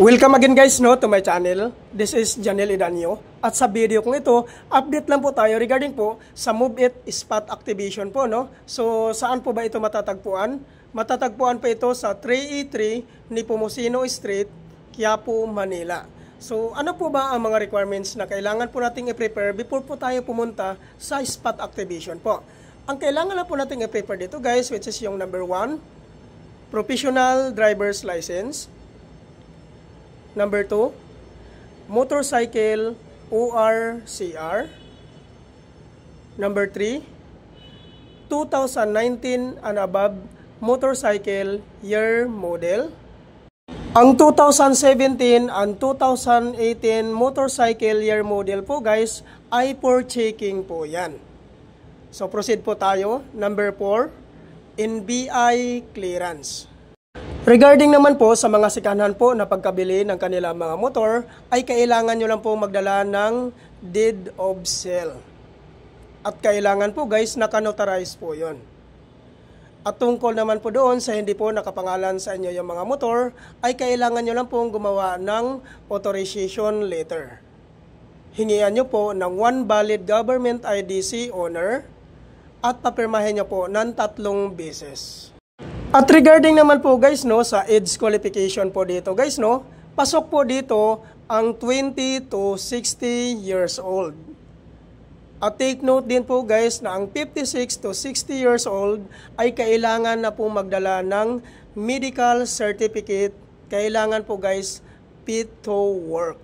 Welcome again guys to my channel. This is Janel Idanio. At sa video kong ito, update lang po tayo regarding po sa MoveIt spot activation po So saan po ba ito matatagpuan? Matatagpuan po ito sa 3E3 Nepomuceno Street, Quiapo, Manila. So ano po ba ang mga requirements na kailangan po nating i-prepare before po tayo pumunta sa spot activation po? Ang kailangan lang po nating i-prepare dito guys, which is yung number 1, professional driver's license. Number 2, motorcycle ORCR. Number 3, 2019 and above motorcycle year model. Ang 2017 and 2018 motorcycle year model po guys ay for checking po yan. So proceed po tayo. Number 4, NBI clearance. Regarding naman po sa mga sikanhan po na pagkabili ng kanilang mga motor, ay kailangan nyo lang po magdala ng deed of sale. At kailangan po guys, naka-notarize po yon. At tungkol naman po doon sa hindi po nakapangalan sa inyo yung mga motor, ay kailangan nyo lang po gumawa ng authorization letter. Hingian nyo po ng 1 valid government IDC owner at papirmahin nyo po ng 3 beses. At regarding naman po guys sa age qualification po dito guys pasok po dito ang 20 to 60 years old. At take note din po guys na ang 56 to 60 years old ay kailangan na po magdala ng medical certificate. Kailangan po guys fit to work.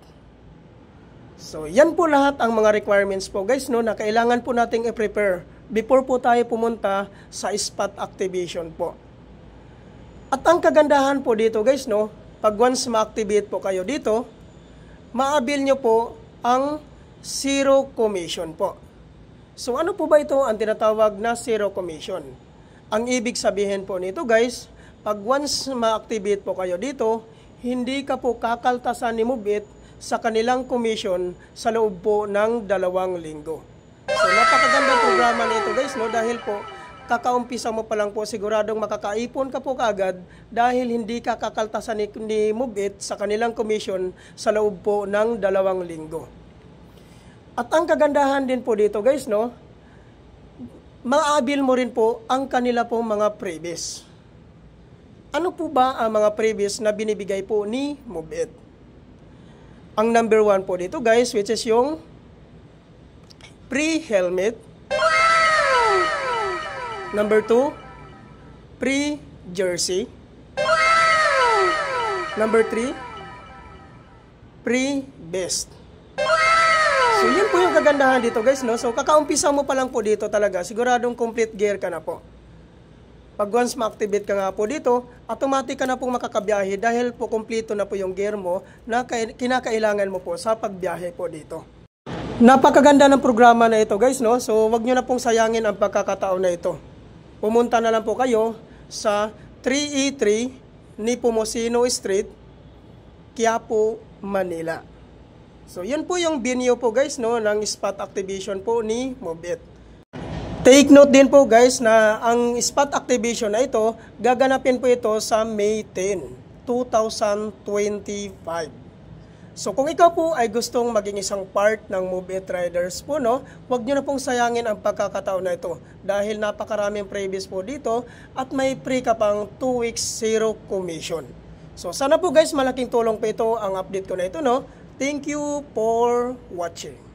So yan po lahat ang mga requirements po guys na kailangan po nating i-prepare before po tayo pumunta sa spot activation po. At ang kagandahan po dito guys pag once ma-activate po kayo dito, ma-avail nyo po ang zero commission po. So ano po ba ito ang tinatawag na zero commission? Ang ibig sabihin po nito guys, pag once ma-activate po kayo dito, hindi ka po kakaltasan ni MoveIt sa kanilang commission sa loob po ng 2 linggo. So napakagandang programa nito guys dahil po kakaumpisa mo pa lang po siguradong makakaipon ka po kaagad dahil hindi ka kakaltasan ni MoveIt sa kanilang commission sa loob po ng 2 linggo. At ang kagandahan din po dito guys ma-avail mo rin po ang kanila pong mga freebies. Ano po ba ang mga freebies na binibigay po ni MoveIt? Ang number 1 po dito guys, which is yung free helmet. Number 2, free jersey. Number 3, free vest. So yun po yung kagandahan dito guys So kakaumpisa mo pa lang po dito talaga, siguradong complete gear ka na po. Pag once ma-activate ka nga po dito, automatic ka na pong makakabiyahe dahil po kompleto na po yung gear mo na kinakailangan mo po sa pagbiyahe po dito. Napakaganda ng programa na ito guys So wag nyo na pong sayangin ang pagkakataon na ito. Pumunta na lang po kayo sa 3E3 Nepomuceno Street, Quiapo, Manila. So yan po yung venue po guys ng spot activation po ni MoveIt. Take note din po guys na ang spot activation na ito, gaganapin po ito sa May 10, 2025. So kung ikaw po ay gustong maging isang part ng MoveIt Riders po huwag nyo na pong sayangin ang pagkakataon na ito dahil napakaraming freebies po dito at may free ka pang 2 weeks zero commission. So sana po guys malaking tulong po ito ang update ko na ito Thank you for watching.